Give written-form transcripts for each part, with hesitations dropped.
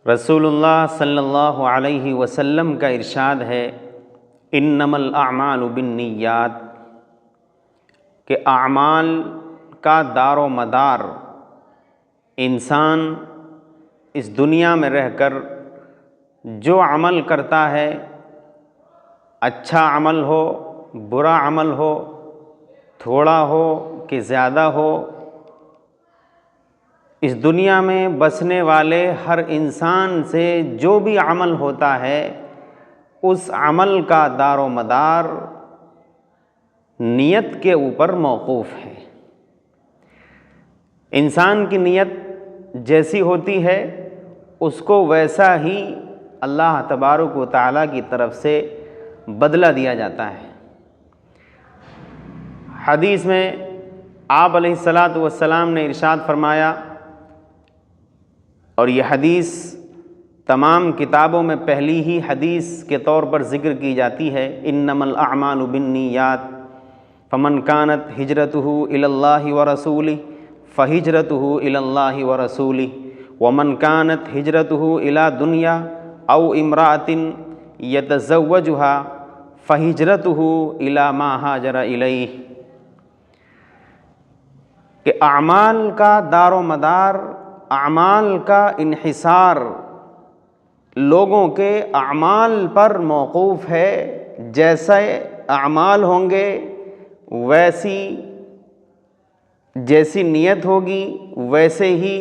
رسول اللہ صلی اللہ علیہ وسلم کا ارشاد ہے انما الاعمال بالنیات، کہ اعمال کا دار و مدار انسان اس دنیا میں رہ کر جو عمل کرتا ہے، اچھا عمل ہو برا عمل ہو، تھوڑا ہو کہ زیادہ ہو، اس دنیا میں بسنے والے ہر انسان سے جو بھی عمل ہوتا ہے اس عمل کا دار و مدار نیت کے اوپر موقوف ہے۔ انسان کی نیت جیسی ہوتی ہے اس کو ویسا ہی اللہ تبارک و تعالیٰ کی طرف سے بدلہ دیا جاتا ہے۔ حدیث میں آپ علیہ الصلاۃ والسلام نے ارشاد فرمایا، اور یہ حدیث تمام کتابوں میں پہلی ہی حدیث کے طور پر ذکر کی جاتی ہے، انما الاعمال بالنیات فمن كانت ہجرته الى اللہ ورسولہ فہجرته الى اللہ ورسولہ ومن كانت ہجرته الى دنیا او امرأة يتزوجها فہجرته الى ما ہاجر الیہ، کہ اعمال کا دار و مدار، اعمال کا انحصار لوگوں کے اعمال پر موقوف ہے۔ جیسے اعمال ہوں گے جیسی نیت ہوگی ویسے ہی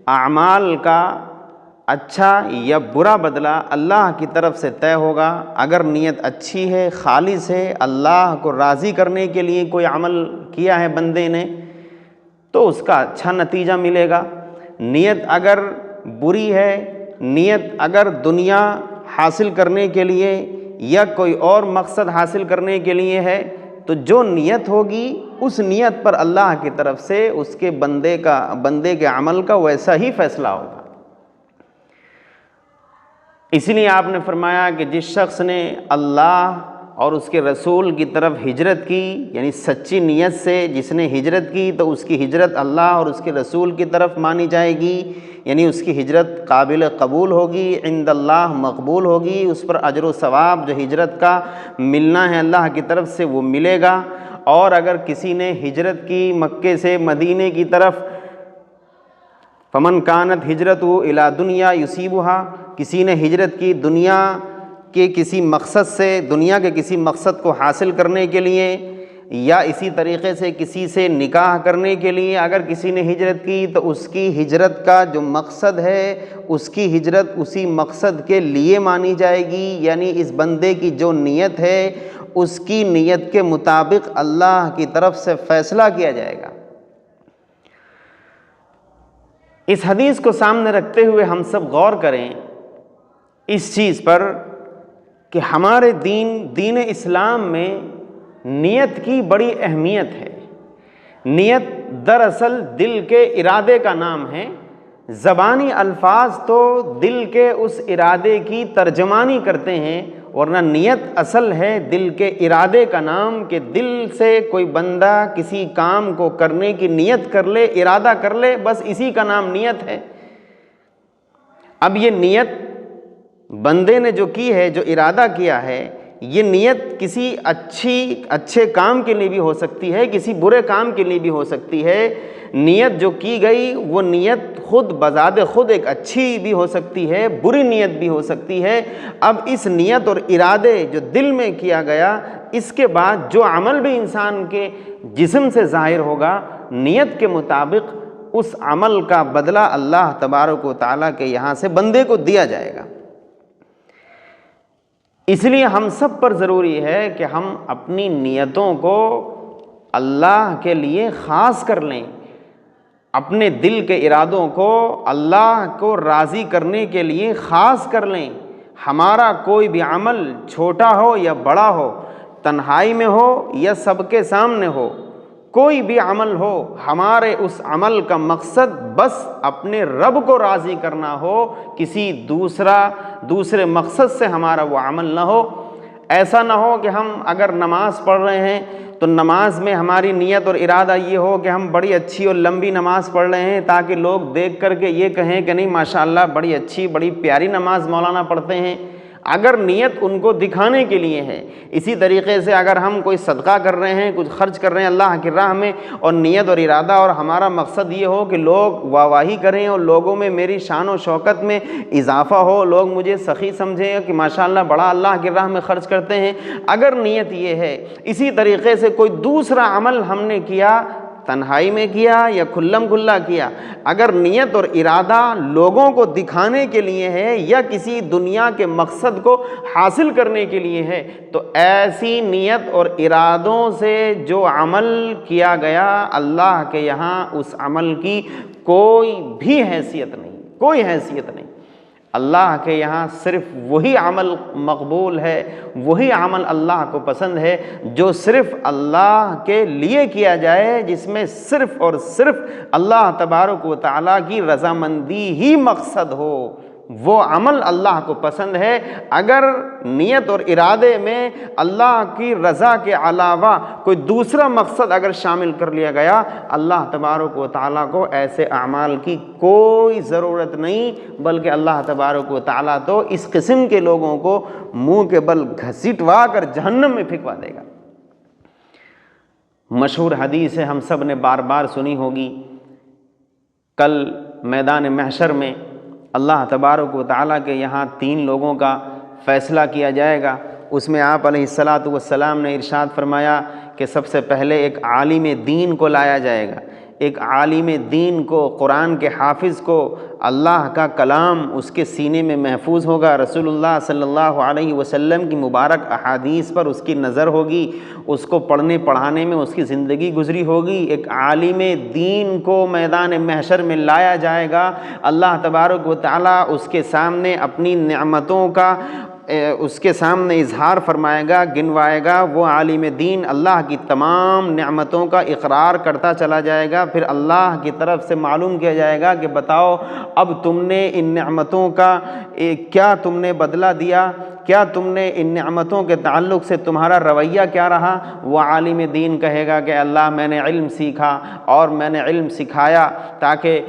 اعمال کا اچھا یا برا بدلہ اللہ کی طرف سے طے ہوگا۔ اگر نیت اچھی ہے، خالص ہے، اللہ کو راضی کرنے کے لیے کوئی عمل کیا ہے بندے نے، تو اس کا اچھا نتیجہ ملے گا۔ نیت اگر بری ہے، نیت اگر دنیا حاصل کرنے کے لیے یا کوئی اور مقصد حاصل کرنے کے لیے ہے، تو جو نیت ہوگی اس نیت پر اللہ کی طرف سے اس کے بندے کے عمل کا ویسا ہی فیصلہ ہوگا۔ اس لیے آپ نے فرمایا کہ جس شخص نے اللہ اور اس کے رسول کی طرف ہجرت کی، یعنی سچی نیت سے جس نے ہجرت کی، تو اس کی ہجرت اللہ اور اس کے رسول کی طرف مانی جائے گی، یعنی اس کی ہجرت قابل قبول ہوگی، عند اللہ مقبول ہوگی، اس پر اجر و ثواب جو ہجرت کا ملنا ہے اللہ کی طرف سے وہ ملے گا۔ اور اگر کسی نے ہجرت کی مکے سے مدینے کی طرف، فمن كانت ہجرتہ الی دنیا یصیبھا، کسی نے ہجرت کی دنیا کے کسی مقصد سے، دنیا کے کسی مقصد کو حاصل کرنے کے لیے، یا اسی طریقے سے کسی سے نکاح کرنے کے لیے اگر کسی نے ہجرت کی، تو اس کی ہجرت کا جو مقصد ہے اس کی ہجرت اسی مقصد کے لیے مانی جائے گی، یعنی اس بندے کی جو نیت ہے اس کی نیت کے مطابق اللہ کی طرف سے فیصلہ کیا جائے گا۔ اس حدیث کو سامنے رکھتے ہوئے ہم سب غور کریں اس چیز پر کہ ہمارے دین اسلام میں نیت کی بڑی اہمیت ہے۔ نیت دراصل دل کے ارادے کا نام ہے۔ زبانی الفاظ تو دل کے اس ارادے کی ترجمانی کرتے ہیں، ورنہ نیت اصل ہے دل کے ارادے کا نام، کہ دل سے کوئی بندہ کسی کام کو کرنے کی نیت کر لے، ارادہ کر لے، بس اسی کا نام نیت ہے۔ اب یہ نیت بندے نے جو کی ہے، جو ارادہ کیا ہے، یہ نیت کسی اچھے کام کے لیے بھی ہو سکتی ہے، کسی برے کام کے لیے بھی ہو سکتی ہے۔ نیت جو کی گئی وہ نیت خود بذات خود ایک اچھی بھی ہو سکتی ہے، بری نیت بھی ہو سکتی ہے۔ اب اس نیت اور ارادے جو دل میں کیا گیا، اس کے بعد جو عمل بھی انسان کے جسم سے ظاہر ہوگا، نیت کے مطابق اس عمل کا بدلہ اللہ تبارک و تعالیٰ کے یہاں سے بندے کو دیا جائے گا۔ اس لیے ہم سب پر ضروری ہے کہ ہم اپنی نیتوں کو اللہ کے لیے خاص کر لیں، اپنے دل کے ارادوں کو اللہ کو راضی کرنے کے لیے خاص کر لیں۔ ہمارا کوئی بھی عمل چھوٹا ہو یا بڑا ہو، تنہائی میں ہو یا سب کے سامنے ہو، کوئی بھی عمل ہو، ہمارے اس عمل کا مقصد بس اپنے رب کو راضی کرنا ہو، کسی دوسرے مقصد سے ہمارا وہ عمل نہ ہو۔ ایسا نہ ہو کہ ہم اگر نماز پڑھ رہے ہیں تو نماز میں ہماری نیت اور ارادہ یہ ہو کہ ہم بڑی اچھی اور لمبی نماز پڑھ رہے ہیں تاکہ لوگ دیکھ کر کے یہ کہیں کہ نہیں ماشاءاللہ بڑی اچھی بڑی پیاری نماز مولانا پڑھتے ہیں، اگر نیت ان کو دکھانے کے لیے ہے۔ اسی طریقے سے اگر ہم کوئی صدقہ کر رہے ہیں، کچھ خرچ کر رہے ہیں اللہ کی راہ میں، اور نیت اور ارادہ اور ہمارا مقصد یہ ہو کہ لوگ واہ واہی کریں اور لوگوں میں میری شان و شوکت میں اضافہ ہو، لوگ مجھے سخی سمجھیں کہ ماشاءاللہ بڑا اللہ کی راہ میں خرچ کرتے ہیں، اگر نیت یہ ہے۔ اسی طریقے سے کوئی دوسرا عمل ہم نے کیا، تنہائی میں کیا یا کھلم کھلا کیا، اگر نیت اور ارادہ لوگوں کو دکھانے کے لیے ہے یا کسی دنیا کے مقصد کو حاصل کرنے کے لیے ہے، تو ایسی نیت اور ارادوں سے جو عمل کیا گیا اللہ کے یہاں اس عمل کی کوئی بھی حیثیت نہیں، کوئی حیثیت نہیں۔ اللہ کے یہاں صرف وہی عمل مقبول ہے، وہی عمل اللہ کو پسند ہے جو صرف اللہ کے لیے کیا جائے، جس میں صرف اور صرف اللہ تبارک و تعالیٰ کی رضامندی ہی مقصد ہو، وہ عمل اللہ کو پسند ہے۔ اگر نیت اور ارادے میں اللہ کی رضا کے علاوہ کوئی دوسرا مقصد اگر شامل کر لیا گیا، اللہ تبارک و تعالیٰ کو ایسے اعمال کی کوئی ضرورت نہیں، بلکہ اللہ تبارک و تعالیٰ تو اس قسم کے لوگوں کو منہ کے بل گھسیٹوا کر جہنم میں پھینکوا دے گا۔ مشہور حدیث ہے، ہم سب نے بار بار سنی ہوگی، کل میدان محشر میں اللہ تبارک و تعالیٰ کے یہاں 3 لوگوں کا فیصلہ کیا جائے گا۔ اس میں آپ علیہ الصلاۃ والسلام نے ارشاد فرمایا کہ سب سے پہلے ایک عالم دین کو لایا جائے گا، ایک عالم دین کو، قرآن کے حافظ کو، اللہ کا کلام اس کے سینے میں محفوظ ہوگا، رسول اللہ صلی اللہ علیہ وسلم کی مبارک احادیث پر اس کی نظر ہوگی، اس کو پڑھنے پڑھانے میں اس کی زندگی گزری ہوگی۔ ایک عالم دین کو میدان محشر میں لایا جائے گا، اللہ تبارک و تعالیٰ اس کے سامنے اپنی نعمتوں کا اس کے سامنے اظہار فرمائے گا، گنوائے گا۔ وہ عالم دین اللہ کی تمام نعمتوں کا اقرار کرتا چلا جائے گا، پھر اللہ کی طرف سے معلوم کیا جائے گا کہ بتاؤ اب تم نے ان نعمتوں کا کیا تم نے بدلہ دیا، کیا تم نے ان نعمتوں کے تعلق سے تمہارا رویہ کیا رہا؟ وہ عالم دین کہے گا کہ اللہ میں نے علم سیکھا اور میں نے علم سکھایا تاکہ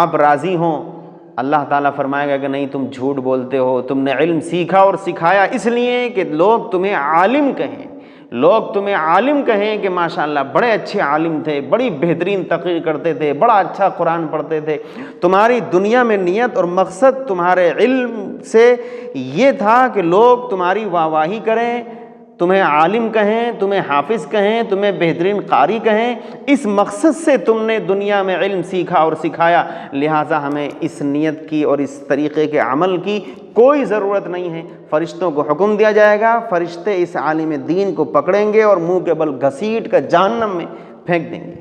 آپ راضی ہوں۔ اللہ تعالیٰ فرمائے گا کہ نہیں، تم جھوٹ بولتے ہو، تم نے علم سیکھا اور سکھایا اس لیے کہ لوگ تمہیں عالم کہیں، لوگ تمہیں عالم کہیں کہ ماشاءاللہ بڑے اچھے عالم تھے، بڑی بہترین تقریر کرتے تھے، بڑا اچھا قرآن پڑھتے تھے۔ تمہاری دنیا میں نیت اور مقصد تمہارے علم سے یہ تھا کہ لوگ تمہاری واہ واہی کریں، تمہیں عالم کہیں، تمہیں حافظ کہیں، تمہیں بہترین قاری کہیں، اس مقصد سے تم نے دنیا میں علم سیکھا اور سکھایا، لہٰذا ہمیں اس نیت کی اور اس طریقے کے عمل کی کوئی ضرورت نہیں ہے۔ فرشتوں کو حکم دیا جائے گا، فرشتے اس عالم دین کو پکڑیں گے اور منہ کے بل گھسیٹ کر جہنم میں پھینک دیں گے۔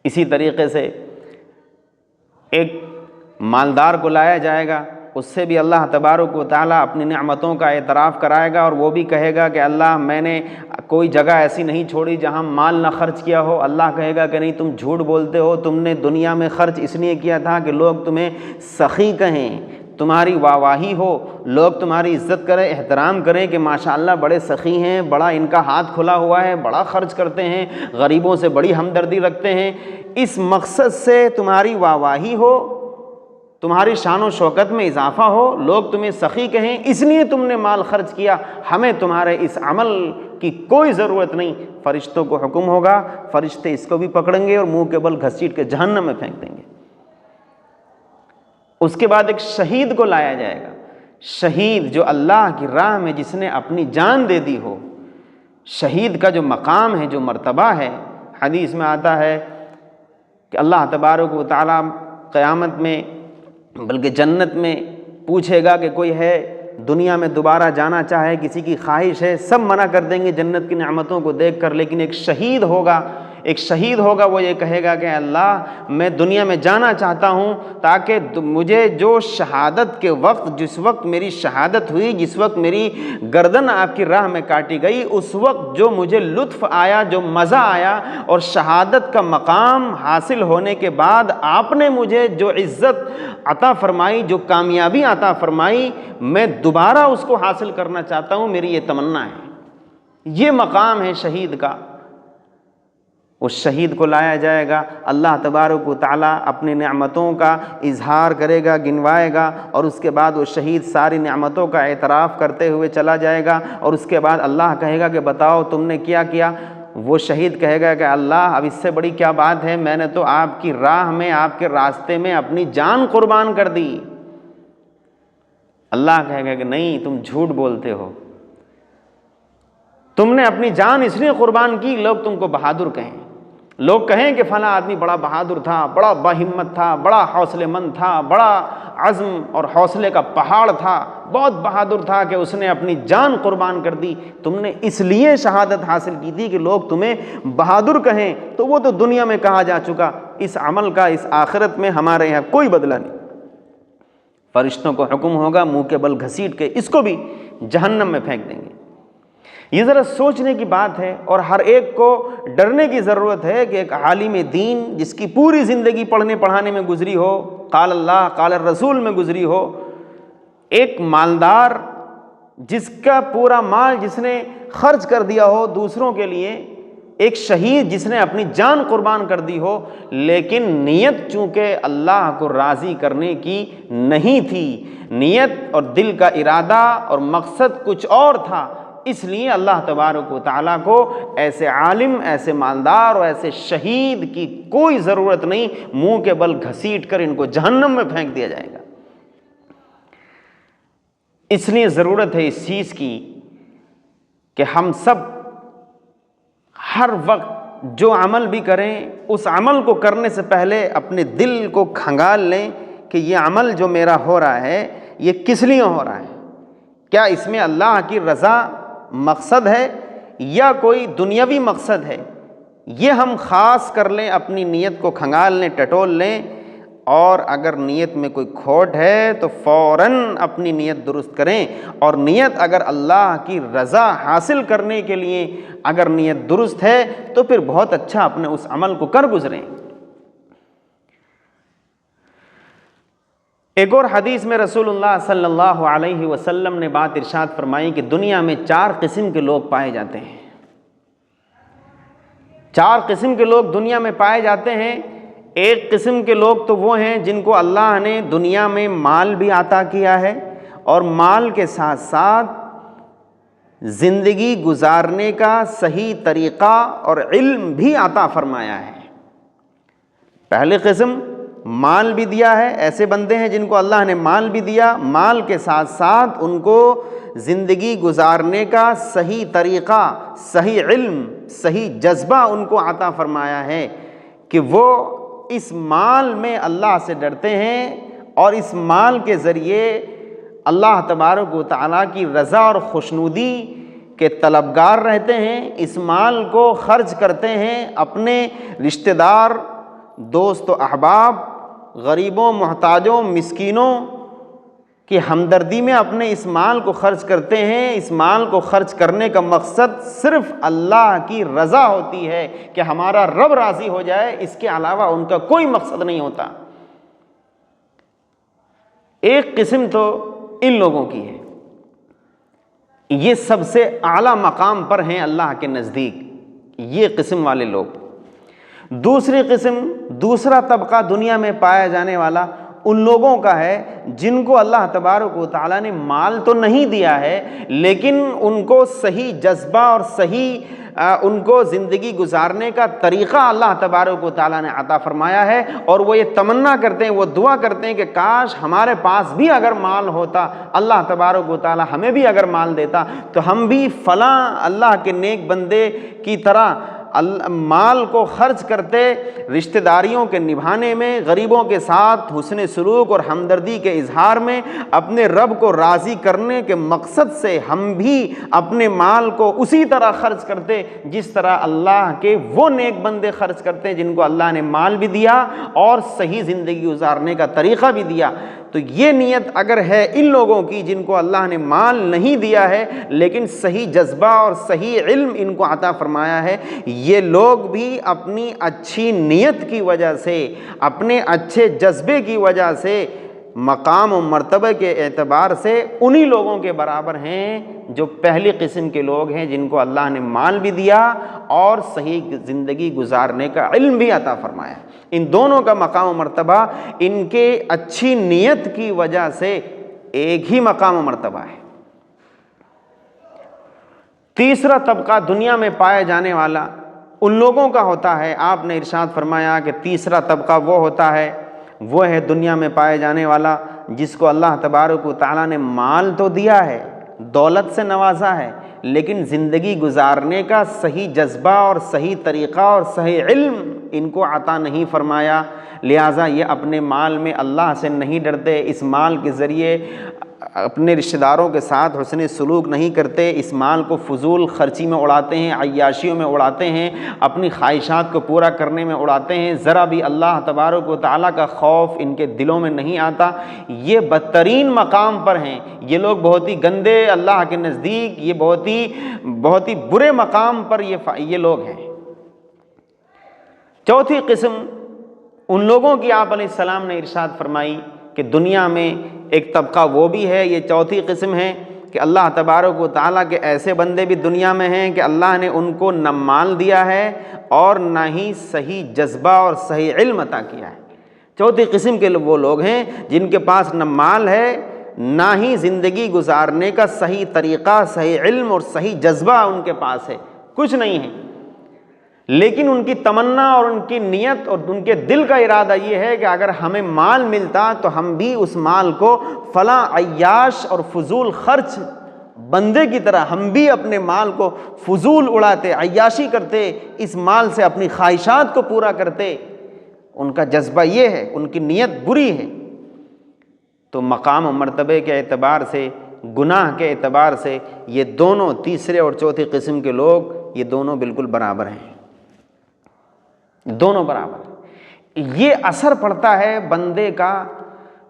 اسی طریقے سے ایک مالدار کو لایا جائے گا، اس سے بھی اللہ تبارک و تعالیٰ اپنی نعمتوں کا اعتراف کرائے گا اور وہ بھی کہے گا کہ اللہ میں نے کوئی جگہ ایسی نہیں چھوڑی جہاں مال نہ خرچ کیا ہو۔ اللہ کہے گا کہ نہیں، تم جھوٹ بولتے ہو، تم نے دنیا میں خرچ اس لیے کیا تھا کہ لوگ تمہیں سخی کہیں، تمہاری واہ واہی ہو، لوگ تمہاری عزت کریں، احترام کریں کہ ماشاءاللہ بڑے سخی ہیں، بڑا ان کا ہاتھ کھلا ہوا ہے، بڑا خرچ کرتے ہیں، غریبوں سے بڑی ہمدردی رکھتے ہیں۔ اس مقصد سے تمہاری واہ واہی ہو، تمہاری شان و شوکت میں اضافہ ہو، لوگ تمہیں سخی کہیں، اس لیے تم نے مال خرچ کیا، ہمیں تمہارے اس عمل کی کوئی ضرورت نہیں۔ فرشتوں کو حکم ہوگا، فرشتے اس کو بھی پکڑیں گے اور منہ کے بل گھسیٹ کے جہنم میں پھینک دیں گے۔ اس کے بعد ایک شہید کو لایا جائے گا، شہید جو اللہ کی راہ میں جس نے اپنی جان دے دی ہو۔ شہید کا جو مقام ہے، جو مرتبہ ہے، حدیث میں آتا ہے کہ اللہ تبارک و تعالیٰ قیامت میں بلکہ جنت میں پوچھے گا کہ کوئی ہے دنیا میں دوبارہ جانا چاہے، کسی کی خواہش ہے، سب منع کر دیں گے جنت کی نعمتوں کو دیکھ کر، لیکن ایک شہید ہوگا، ایک شہید ہوگا وہ یہ کہے گا کہ اللہ میں دنیا میں جانا چاہتا ہوں تاکہ مجھے جو شہادت کے وقت، جس وقت میری شہادت ہوئی، جس وقت میری گردن آپ کی راہ میں کاٹی گئی، اس وقت جو مجھے لطف آیا، جو مزہ آیا، اور شہادت کا مقام حاصل ہونے کے بعد آپ نے مجھے جو عزت عطا فرمائی، جو کامیابی عطا فرمائی، میں دوبارہ اس کو حاصل کرنا چاہتا ہوں، میری یہ تمنا ہے۔ یہ مقام ہے شہید کا۔ اس شہید کو لایا جائے گا، اللہ تبارک و تعالیٰ اپنی نعمتوں کا اظہار کرے گا، گنوائے گا، اور اس کے بعد وہ شہید ساری نعمتوں کا اعتراف کرتے ہوئے چلا جائے گا، اور اس کے بعد اللہ کہے گا کہ بتاؤ تم نے کیا کیا؟ وہ شہید کہے گا کہ اللہ اب اس سے بڑی کیا بات ہے، میں نے تو آپ کی راہ میں، آپ کے راستے میں اپنی جان قربان کر دی۔ اللہ کہے گا کہ نہیں، تم جھوٹ بولتے ہو، تم نے اپنی جان اس لیے قربان کی لوگ تم کو بہادر کہیں، لوگ کہیں کہ فلاں آدمی بڑا بہادر تھا، بڑا باہمت تھا، بڑا حوصلے مند تھا، بڑا عزم اور حوصلے کا پہاڑ تھا، بہت بہادر تھا کہ اس نے اپنی جان قربان کر دی۔ تم نے اس لیے شہادت حاصل کی تھی کہ لوگ تمہیں بہادر کہیں، تو وہ تو دنیا میں کہا جا چکا، اس عمل کا اس آخرت میں ہمارے یہاں کوئی بدلہ نہیں۔ فرشتوں کو حکم ہوگا منہ کے بل گھسیٹ کے اس کو بھی جہنم میں پھینک دیں گے۔ یہ ذرا سوچنے کی بات ہے، اور ہر ایک کو ڈرنے کی ضرورت ہے کہ ایک عالم دین جس کی پوری زندگی پڑھنے پڑھانے میں گزری ہو، قال اللہ قال الرسول میں گزری ہو، ایک مالدار جس کا پورا مال جس نے خرچ کر دیا ہو دوسروں کے لیے، ایک شہید جس نے اپنی جان قربان کر دی ہو، لیکن نیت چونکہ اللہ کو راضی کرنے کی نہیں تھی، نیت اور دل کا ارادہ اور مقصد کچھ اور تھا، اس لیے اللہ تبارک و تعالیٰ کو ایسے عالم، ایسے مالدار اور ایسے شہید کی کوئی ضرورت نہیں، منہ کے بل گھسیٹ کر ان کو جہنم میں پھینک دیا جائے گا۔ اس لیے ضرورت ہے اس چیز کی کہ ہم سب ہر وقت جو عمل بھی کریں، اس عمل کو کرنے سے پہلے اپنے دل کو کھنگال لیں کہ یہ عمل جو میرا ہو رہا ہے یہ کس لیے ہو رہا ہے، کیا اس میں اللہ کی رضا مقصد ہے یا کوئی دنیاوی مقصد ہے؟ یہ ہم خاص کر لیں، اپنی نیت کو کھنگال لیں، ٹٹول لیں، اور اگر نیت میں کوئی کھوٹ ہے تو فوراً اپنی نیت درست کریں، اور نیت اگر اللہ کی رضا حاصل کرنے کے لیے اگر نیت درست ہے تو پھر بہت اچھا اپنے اس عمل کو کر گزریں۔ ایک اور حدیث میں رسول اللہ صلی اللہ علیہ وسلم نے بات ارشاد فرمائی کہ دنیا میں 4 قسم کے لوگ پائے جاتے ہیں۔ 4 قسم کے لوگ دنیا میں پائے جاتے ہیں۔ ایک قسم کے لوگ تو وہ ہیں جن کو اللہ نے دنیا میں مال بھی عطا کیا ہے، اور مال کے ساتھ ساتھ زندگی گزارنے کا صحیح طریقہ اور علم بھی عطا فرمایا ہے۔ پہلی قسم مال بھی دیا ہے، ایسے بندے ہیں جن کو اللہ نے مال بھی دیا، مال کے ساتھ ساتھ ان کو زندگی گزارنے کا صحیح طریقہ، صحیح علم، صحیح جذبہ ان کو عطا فرمایا ہے کہ وہ اس مال میں اللہ سے ڈرتے ہیں، اور اس مال کے ذریعے اللہ تبارک و تعالیٰ کی رضا اور خوشنودی کے طلبگار رہتے ہیں، اس مال کو خرچ کرتے ہیں، اپنے رشتہ دار، دوست و احباب، غریبوں، محتاجوں، مسکینوں کی ہمدردی میں اپنے اس مال کو خرچ کرتے ہیں۔ اس مال کو خرچ کرنے کا مقصد صرف اللہ کی رضا ہوتی ہے کہ ہمارا رب راضی ہو جائے، اس کے علاوہ ان کا کوئی مقصد نہیں ہوتا۔ ایک قسم تو ان لوگوں کی ہے، یہ سب سے اعلیٰ مقام پر ہیں اللہ کے نزدیک، یہ قسم والے لوگ۔ دوسری قسم، دوسرا طبقہ دنیا میں پایا جانے والا ان لوگوں کا ہے جن کو اللہ تبارک و تعالیٰ نے مال تو نہیں دیا ہے، لیکن ان کو صحیح جذبہ اور صحیح ان کو زندگی گزارنے کا طریقہ اللہ تبارک و تعالیٰ نے عطا فرمایا ہے، اور وہ یہ تمنا کرتے ہیں، وہ دعا کرتے ہیں کہ کاش ہمارے پاس بھی اگر مال ہوتا، اللہ تبارک و تعالیٰ ہمیں بھی اگر مال دیتا تو ہم بھی فلاں اللہ کے نیک بندے کی طرح مال کو خرچ کرتے رشتہ داریوں کے نبھانے میں، غریبوں کے ساتھ حسن سلوک اور ہمدردی کے اظہار میں، اپنے رب کو راضی کرنے کے مقصد سے ہم بھی اپنے مال کو اسی طرح خرچ کرتے جس طرح اللہ کے وہ نیک بندے خرچ کرتے ہیں جن کو اللہ نے مال بھی دیا اور صحیح زندگی گزارنے کا طریقہ بھی دیا۔ تو یہ نیت اگر ہے ان لوگوں کی جن کو اللہ نے مال نہیں دیا ہے لیکن صحیح جذبہ اور صحیح علم ان کو عطا فرمایا ہے، یہ لوگ بھی اپنی اچھی نیت کی وجہ سے، اپنے اچھے جذبے کی وجہ سے، مقام و مرتبہ کے اعتبار سے انہی لوگوں کے برابر ہیں جو پہلی قسم کے لوگ ہیں جن کو اللہ نے مال بھی دیا اور صحیح زندگی گزارنے کا علم بھی عطا فرمایا۔ ان دونوں کا مقام و مرتبہ ان کے اچھی نیت کی وجہ سے ایک ہی مقام و مرتبہ ہے۔ تیسرا طبقہ دنیا میں پائے جانے والا ان لوگوں کا ہوتا ہے، آپ نے ارشاد فرمایا کہ تیسرا طبقہ وہ ہوتا ہے، وہ ہے دنیا میں پائے جانے والا جس کو اللہ تبارک و تعالیٰ نے مال تو دیا ہے، دولت سے نوازا ہے، لیکن زندگی گزارنے کا صحیح جذبہ اور صحیح طریقہ اور صحیح علم ان کو عطا نہیں فرمایا، لہٰذا یہ اپنے مال میں اللہ سے نہیں ڈرتے، اس مال کے ذریعے اپنے رشتہ داروں کے ساتھ حسن سلوک نہیں کرتے، اس مال کو فضول خرچی میں اڑاتے ہیں، عیاشیوں میں اڑاتے ہیں، اپنی خواہشات کو پورا کرنے میں اڑاتے ہیں، ذرا بھی اللہ تبارک و تعالیٰ کا خوف ان کے دلوں میں نہیں آتا، یہ بدترین مقام پر ہیں، یہ لوگ بہت ہی گندے اللہ کے نزدیک، یہ بہت ہی برے مقام پر یہ لوگ ہیں۔ چوتھی قسم ان لوگوں کی آپ علیہ السلام نے ارشاد فرمائی کہ دنیا میں ایک طبقہ وہ بھی ہے، یہ چوتھی قسم ہے کہ اللہ تبارک و تعالیٰ کے ایسے بندے بھی دنیا میں ہیں کہ اللہ نے ان کو نہ مال دیا ہے اور نہ ہی صحیح جذبہ اور صحیح علم عطا کیا ہے۔ چوتھی قسم کے وہ لوگ ہیں جن کے پاس نہ مال ہے نہ ہی زندگی گزارنے کا صحیح طریقہ، صحیح علم اور صحیح جذبہ ان کے پاس ہے، کچھ نہیں ہے، لیکن ان کی تمنا اور ان کی نیت اور ان کے دل کا ارادہ یہ ہے کہ اگر ہمیں مال ملتا تو ہم بھی اس مال کو فلاں عیاش اور فضول خرچ بندے کی طرح ہم بھی اپنے مال کو فضول اڑاتے، عیاشی کرتے، اس مال سے اپنی خواہشات کو پورا کرتے۔ ان کا جذبہ یہ ہے، ان کی نیت بری ہے۔ تو مقام و مرتبے کے اعتبار سے، گناہ کے اعتبار سے یہ دونوں، تیسرے اور چوتھی قسم کے لوگ، یہ دونوں بالکل برابر ہیں، دونوں برابر۔ یہ اثر پڑتا ہے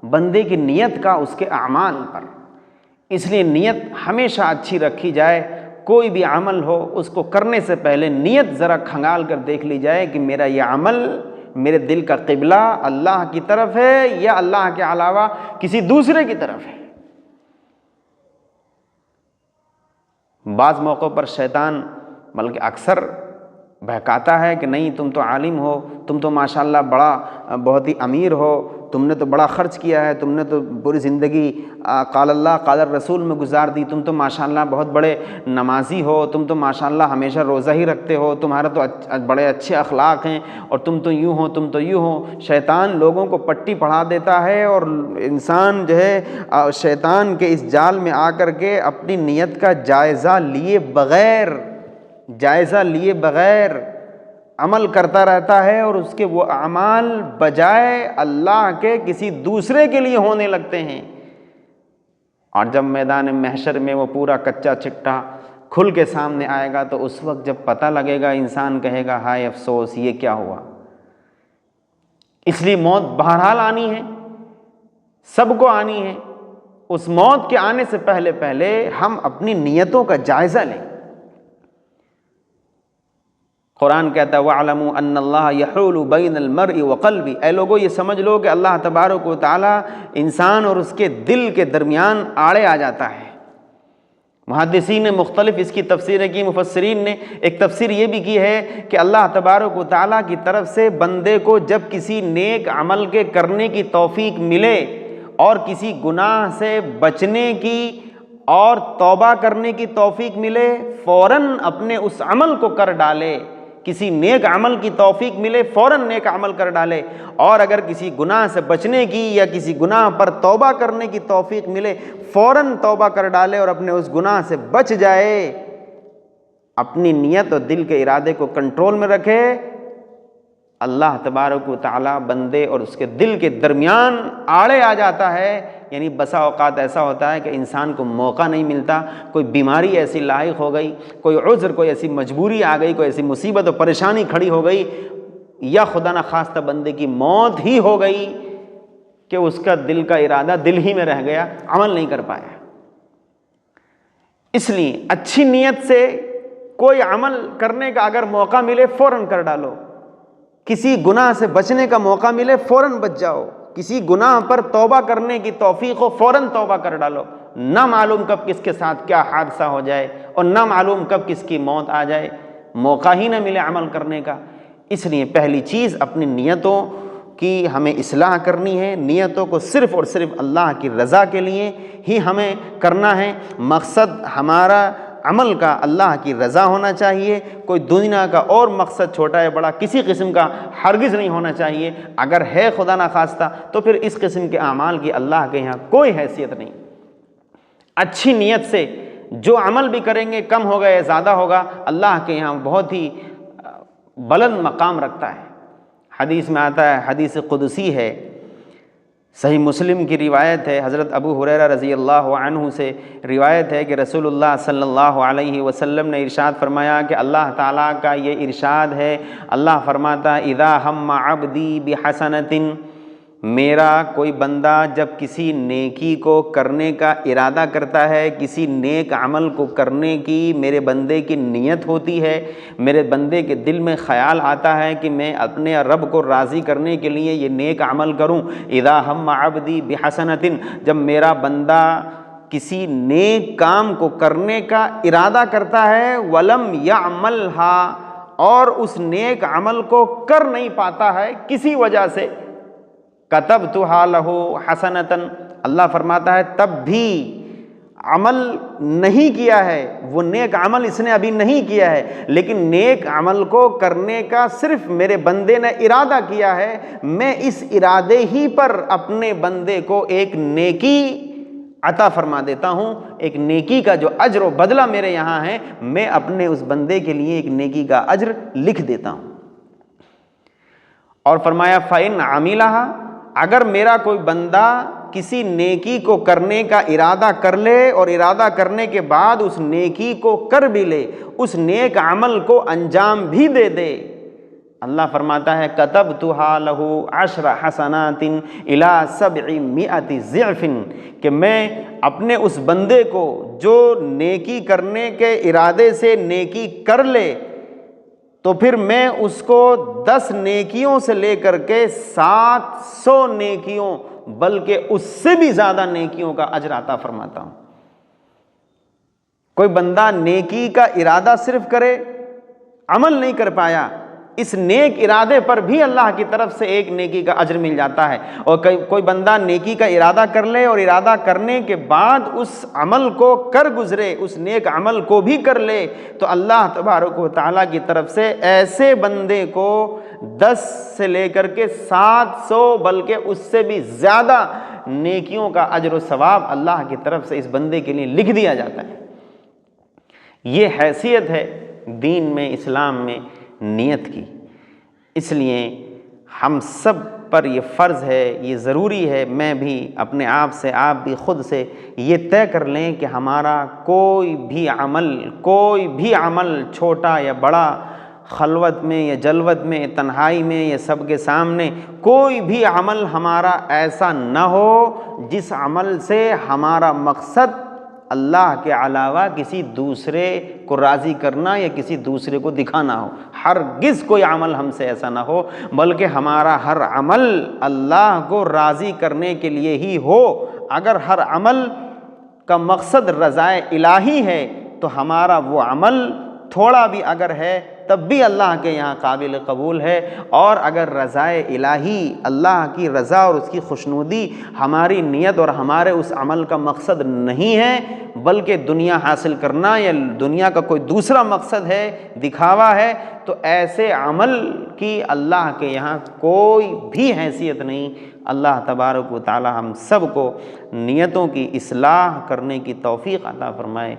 بندے کی نیت کا اس کے اعمال پر، اس لیے نیت ہمیشہ اچھی رکھی جائے۔ کوئی بھی عمل ہو اس کو کرنے سے پہلے نیت ذرا کھنگال کر دیکھ لی جائے کہ میرا یہ عمل، میرے دل کا قبلہ اللہ کی طرف ہے یا اللہ کے علاوہ کسی دوسرے کی طرف ہے۔ بعض موقعوں پر شیطان بلکہ اکثر بہکاتا ہے کہ نہیں تم تو عالم ہو، تم تو ماشاءاللہ بہت ہی امیر ہو، تم نے تو بڑا خرچ کیا ہے، تم نے تو پوری زندگی قال اللہ قال الرسول میں گزار دی، تم تو ماشاءاللہ بہت بڑے نمازی ہو، تم تو ماشاءاللہ ہمیشہ روزہ ہی رکھتے ہو، تمہارا تو بڑے اچھے اخلاق ہیں، اور تم تو یوں ہو، تم تو یوں ہو۔ شیطان لوگوں کو پٹی پڑھا دیتا ہے اور انسان جو ہے شیطان کے اس جال میں آ کر کے اپنی نیت کا جائزہ لیے بغیر عمل کرتا رہتا ہے، اور اس کے وہ اعمال بجائے اللہ کے کسی دوسرے کے لیے ہونے لگتے ہیں، اور جب میدان محشر میں وہ پورا کچا چٹا کھل کے سامنے آئے گا تو اس وقت جب پتہ لگے گا انسان کہے گا ہائے افسوس، یہ کیا ہوا۔ اس لیے موت بہرحال آنی ہے، سب کو آنی ہے۔ اس موت کے آنے سے پہلے ہم اپنی نیتوں کا جائزہ لیں۔ قرآن کہتا ہے وَاعْلَمُوا أَنَّ اللَّهَ يَحُولُ بَيْنَ الْمَرْءِ وَقَلْبِهِ، اے لوگو یہ سمجھ لو کہ اللہ تبارک و تعالیٰ انسان اور اس کے دل کے درمیان آڑے آ جاتا ہے۔ محدثین نے مختلف اس کی تفسیریں کی، مفسرین نے ایک تفسیر یہ بھی کی ہے کہ اللہ تبارک و تعالیٰ کی طرف سے بندے کو جب کسی نیک عمل کے کرنے کی توفیق ملے اور کسی گناہ سے بچنے کی اور توبہ کرنے کی توفیق ملے، فوراً اپنے اس عمل کو کر ڈالے۔ کسی نیک عمل کی توفیق ملے فوراً نیک عمل کر ڈالے، اور اگر کسی گناہ سے بچنے کی یا کسی گناہ پر توبہ کرنے کی توفیق ملے فوراً توبہ کر ڈالے اور اپنے اس گناہ سے بچ جائے۔ اپنی نیت اور دل کے ارادے کو کنٹرول میں رکھے، اللہ تبارک و تعالیٰ بندے اور اس کے دل کے درمیان آڑے آ جاتا ہے۔ یعنی بسا اوقات ایسا ہوتا ہے کہ انسان کو موقع نہیں ملتا، کوئی بیماری ایسی لاحق ہو گئی، کوئی عذر، کوئی ایسی مجبوری آ گئی، کوئی ایسی مصیبت و پریشانی کھڑی ہو گئی، یا خدا نخواستہ بندے کی موت ہی ہو گئی کہ اس کا دل کا ارادہ دل ہی میں رہ گیا، عمل نہیں کر پایا۔ اس لیے اچھی نیت سے کوئی عمل کرنے کا اگر موقع ملے فوراً کر ڈالو، کسی گناہ سے بچنے کا موقع ملے فوراً بچ جاؤ، کسی گناہ پر توبہ کرنے کی توفیق ہو فوراً توبہ کر ڈالو، نہ معلوم کب کس کے ساتھ کیا حادثہ ہو جائے اور نہ معلوم کب کس کی موت آ جائے، موقع ہی نہ ملے عمل کرنے کا۔ اس لیے پہلی چیز اپنی نیتوں کی ہمیں اصلاح کرنی ہے، نیتوں کو صرف اور صرف اللہ کی رضا کے لیے ہی ہمیں کرنا ہے، مقصد ہمارا عمل کا اللہ کی رضا ہونا چاہیے، کوئی دنیا کا اور مقصد چھوٹا یا بڑا کسی قسم کا ہرگز نہیں ہونا چاہیے، اگر ہے خدا نخواستہ تو پھر اس قسم کے اعمال کی اللہ کے یہاں کوئی حیثیت نہیں۔ اچھی نیت سے جو عمل بھی کریں گے کم ہوگا یا زیادہ ہوگا اللہ کے یہاں بہت ہی بلند مقام رکھتا ہے۔ حدیث میں آتا ہے، حدیث قدسی ہے، صحیح مسلم کی روایت ہے، حضرت ابو ہریرہ رضی اللہ عنہ سے روایت ہے کہ رسول اللہ صلی اللہ علیہ وسلم نے ارشاد فرمایا کہ اللہ تعالیٰ کا یہ ارشاد ہے، اللہ فرماتا ہے اذا ہم عبدی بحسنۃ، میرا کوئی بندہ جب کسی نیکی کو کرنے کا ارادہ کرتا ہے، کسی نیک عمل کو کرنے کی میرے بندے کی نیت ہوتی ہے، میرے بندے کے دل میں خیال آتا ہے کہ میں اپنے رب کو راضی کرنے کے لیے یہ نیک عمل کروں، اذا ہم عبدی بحسنۃ، جب میرا بندہ کسی نیک کام کو کرنے کا ارادہ کرتا ہے ولم یعملھا، اور اس نیک عمل کو کر نہیں پاتا ہے کسی وجہ سے، کتبتھا لہ حسنۃ، اللہ فرماتا ہے تب بھی عمل نہیں کیا ہے، وہ نیک عمل اس نے ابھی نہیں کیا ہے، لیکن نیک عمل کو کرنے کا صرف میرے بندے نے ارادہ کیا ہے، میں اس ارادے ہی پر اپنے بندے کو ایک نیکی عطا فرما دیتا ہوں، ایک نیکی کا جو اجر و بدلہ میرے یہاں ہے، میں اپنے اس بندے کے لیے ایک نیکی کا اجر لکھ دیتا ہوں۔ اور فرمایا فَإِنْ عَمِلَهَا، اگر میرا کوئی بندہ کسی نیکی کو کرنے کا ارادہ کر لے اور ارادہ کرنے کے بعد اس نیکی کو کر بھی لے، اس نیک عمل کو انجام بھی دے دے، اللہ فرماتا ہے کتبتھا لہ 10 حسنات الی 700 ضعف، کہ میں اپنے اس بندے کو جو نیکی کرنے کے ارادے سے نیکی کر لے تو پھر میں اس کو 10 نیکیوں سے لے کر کے 700 نیکیوں بلکہ اس سے بھی زیادہ نیکیوں کا اجر عطا فرماتا ہوں۔ کوئی بندہ نیکی کا ارادہ صرف کرے، عمل نہیں کر پایا، اس نیک ارادے پر بھی اللہ کی طرف سے ایک نیکی کا اجر مل جاتا ہے، اور کوئی بندہ نیکی کا ارادہ کر لے اور ارادہ کرنے کے بعد اس عمل کو کر گزرے، اس نیک عمل کو بھی کر لے، تو اللہ تبارک و تعالیٰ کی طرف سے ایسے بندے کو 10 سے لے کر کے 700 بلکہ اس سے بھی زیادہ نیکیوں کا اجر و ثواب اللہ کی طرف سے اس بندے کے لیے لکھ دیا جاتا ہے۔ یہ حیثیت ہے دین میں، اسلام میں نیت کی۔ اس لیے ہم سب پر یہ فرض ہے، یہ ضروری ہے، میں بھی اپنے آپ سے، آپ بھی خود سے یہ طے کر لیں کہ ہمارا کوئی بھی عمل چھوٹا یا بڑا، خلوت میں یا جلوت میں، تنہائی میں یا سب کے سامنے، کوئی بھی عمل ہمارا ایسا نہ ہو جس عمل سے ہمارا مقصد اللہ کے علاوہ کسی دوسرے کو راضی کرنا یا کسی دوسرے کو دکھانا ہو۔ ہرگز کوئی عمل ہم سے ایسا نہ ہو، بلکہ ہمارا ہر عمل اللہ کو راضی کرنے کے لیے ہی ہو۔ اگر ہر عمل کا مقصد رضائے الہی ہے تو ہمارا وہ عمل تھوڑا بھی اگر ہے تب بھی اللہ کے یہاں قابل قبول ہے، اور اگر رضائے الہی، اللہ کی رضا اور اس کی خوشنودی ہماری نیت اور ہمارے اس عمل کا مقصد نہیں ہے، بلکہ دنیا حاصل کرنا یا دنیا کا کوئی دوسرا مقصد ہے، دکھاوا ہے، تو ایسے عمل کی اللہ کے یہاں کوئی بھی حیثیت نہیں۔ اللہ تبارک و تعالی ہم سب کو نیتوں کی اصلاح کرنے کی توفیق عطا فرمائے۔